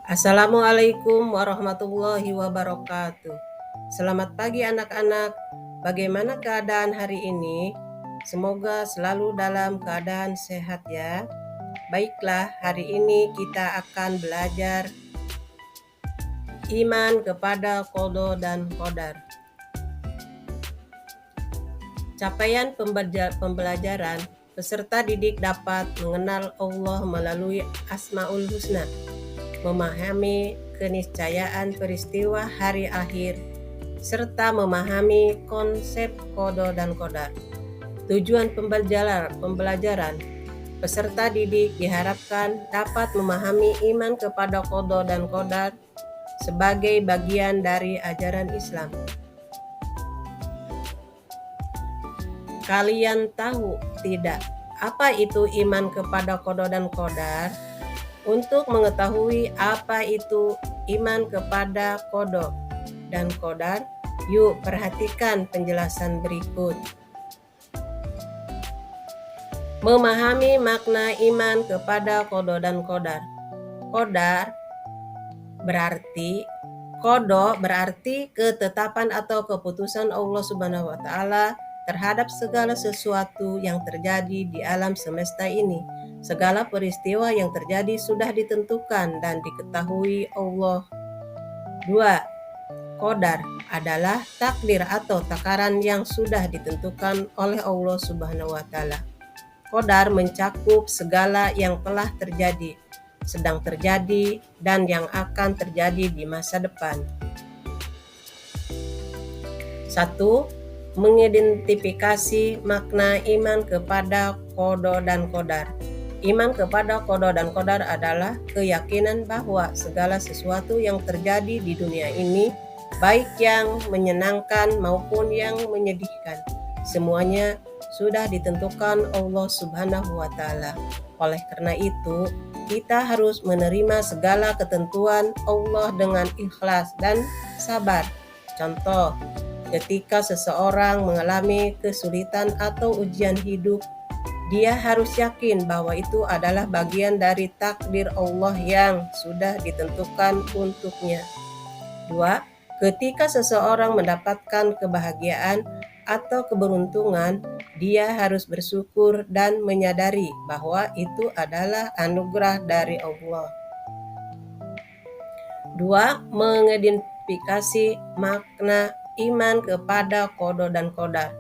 Assalamualaikum warahmatullahi wabarakatuh. Selamat pagi anak-anak. Bagaimana keadaan hari ini? Semoga selalu dalam keadaan sehat ya. Baiklah, hari ini kita akan belajar iman kepada qada dan qadar. Capaian pembelajaran, peserta didik dapat mengenal Allah melalui Asmaul Husna, memahami keniscayaan peristiwa hari akhir, serta memahami konsep qada dan qadar. Tujuan pembelajaran, peserta didik diharapkan dapat memahami iman kepada qada dan qadar sebagai bagian dari ajaran Islam. Kalian tahu tidak apa itu iman kepada qada dan qadar? Untuk mengetahui apa itu iman kepada qada dan qadar, yuk perhatikan penjelasan berikut. Memahami makna iman kepada qada dan qadar. Qada berarti ketetapan atau keputusan Allah Subhanahu wa taala terhadap segala sesuatu yang terjadi di alam semesta ini. Segala peristiwa yang terjadi sudah ditentukan dan diketahui Allah. 2. Qadar adalah takdir atau takaran yang sudah ditentukan oleh Allah Subhanahu wa taala. Qadar mencakup segala yang telah terjadi, sedang terjadi, dan yang akan terjadi di masa depan. 1. Mengidentifikasi makna iman kepada qada dan qadar. Iman kepada qada dan qadar adalah keyakinan bahwa segala sesuatu yang terjadi di dunia ini, baik yang menyenangkan maupun yang menyedihkan, semuanya sudah ditentukan Allah Subhanahu wa taala. Oleh karena itu, kita harus menerima segala ketentuan Allah dengan ikhlas dan sabar. Contoh, ketika seseorang mengalami kesulitan atau ujian hidup, dia harus yakin bahwa itu adalah bagian dari takdir Allah yang sudah ditentukan untuknya. 2. Ketika seseorang mendapatkan kebahagiaan atau keberuntungan, dia harus bersyukur dan menyadari bahwa itu adalah anugerah dari Allah. 2. Mengidentifikasi makna iman kepada qada dan qadar.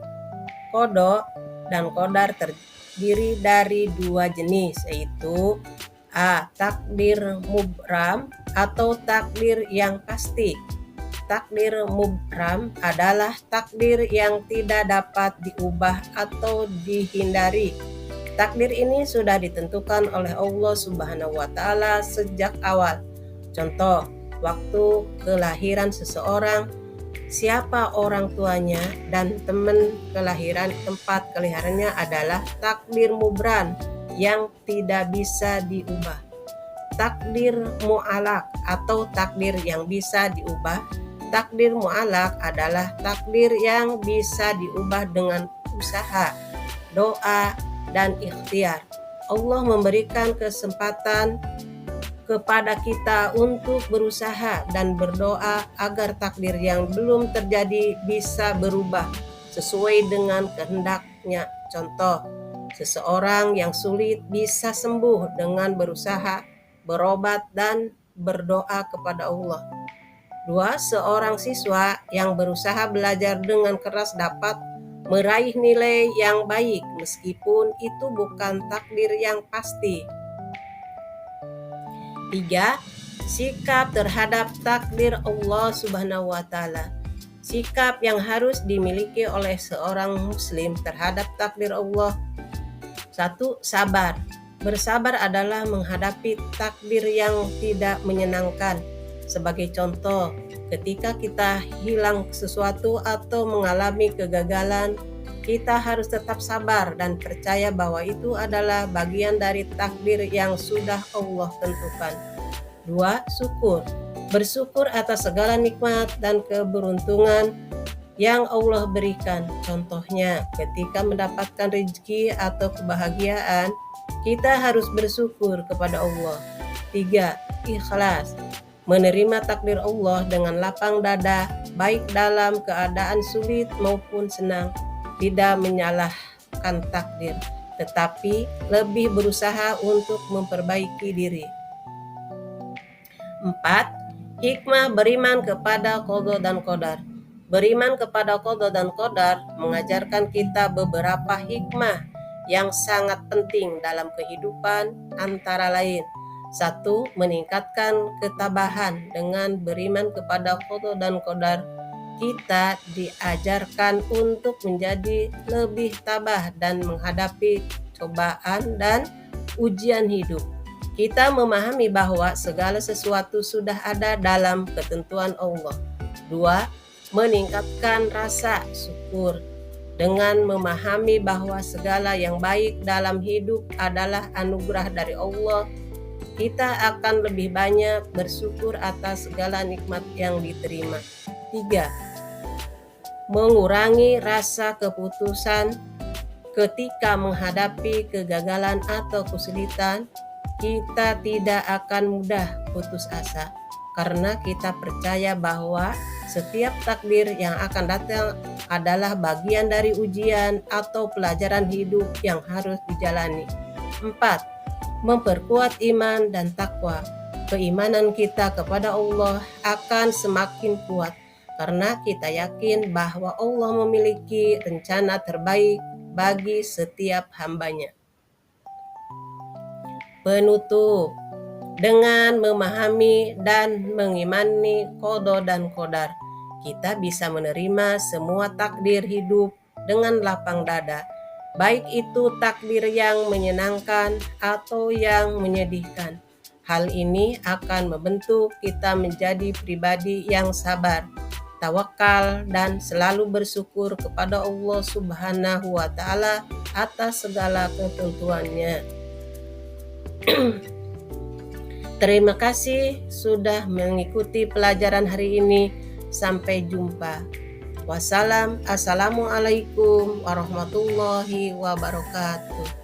Qada dan qadar terdiri dari dua jenis, yaitu A. Takdir mubram atau takdir yang pasti. Takdir mubram adalah takdir yang tidak dapat diubah atau dihindari. Takdir ini sudah ditentukan oleh Allah Subhanahu wa taala sejak awal. Contoh, waktu kelahiran seseorang, siapa orang tuanya dan tempat kelahirannya adalah takdir mubram yang tidak bisa diubah. Takdir mu'alaq atau takdir yang bisa diubah. Takdir mu'alaq adalah takdir yang bisa diubah dengan usaha, doa, dan ikhtiar. Allah memberikan kesempatan kepada kita untuk berusaha dan berdoa agar takdir yang belum terjadi bisa berubah sesuai dengan kehendaknya. Contoh, seseorang yang sulit bisa sembuh dengan berusaha, berobat, dan berdoa kepada Allah. 2. Seorang siswa yang berusaha belajar dengan keras dapat meraih nilai yang baik meskipun itu bukan takdir yang pasti. 3. Sikap terhadap takdir Allah Subhanahu wa taala. Sikap yang harus dimiliki oleh seorang muslim terhadap takdir Allah. 1. Sabar. Bersabar adalah menghadapi takdir yang tidak menyenangkan. Sebagai contoh, ketika kita hilang sesuatu atau mengalami kegagalan, kita harus tetap sabar dan percaya bahwa itu adalah bagian dari takdir yang sudah Allah tentukan. 2. Syukur. Bersyukur atas segala nikmat dan keberuntungan yang Allah berikan. Contohnya, ketika mendapatkan rezeki atau kebahagiaan, kita harus bersyukur kepada Allah. 3. ikhlas, menerima takdir Allah dengan lapang dada, baik dalam keadaan sulit maupun senang, tidak menyalahkan takdir, tetapi lebih berusaha untuk memperbaiki diri. 4. Hikmah beriman kepada qada dan qadar. Beriman kepada qada dan qadar mengajarkan kita beberapa hikmah yang sangat penting dalam kehidupan, antara lain: 1. Meningkatkan ketabahan. Dengan beriman kepada qada dan qadar, kita diajarkan untuk menjadi lebih tabah dan menghadapi cobaan dan ujian hidup. Kita memahami bahwa segala sesuatu sudah ada dalam ketentuan Allah. 2. Meningkatkan rasa syukur. Dengan memahami bahwa segala yang baik dalam hidup adalah anugerah dari Allah, kita akan lebih banyak bersyukur atas segala nikmat yang diterima. 3. Mengurangi rasa keputusan. Ketika menghadapi kegagalan atau kesulitan, kita tidak akan mudah putus asa, karena kita percaya bahwa setiap takdir yang akan datang adalah bagian dari ujian atau pelajaran hidup yang harus dijalani. 4. Memperkuat iman dan takwa. Keimanan kita kepada Allah akan semakin kuat karena kita yakin bahwa Allah memiliki rencana terbaik bagi setiap hambanya. Penutup: dengan memahami dan mengimani qada dan qadar, kita bisa menerima semua takdir hidup dengan lapang dada, baik itu takdir yang menyenangkan atau yang menyedihkan. Hal ini akan membentuk kita menjadi pribadi yang sabar, tawakal, dan selalu bersyukur kepada Allah Subhanahu wa Ta'ala atas segala ketentuannya. Terima kasih sudah mengikuti pelajaran hari ini. Sampai jumpa. Assalamualaikum warahmatullahi wabarakatuh.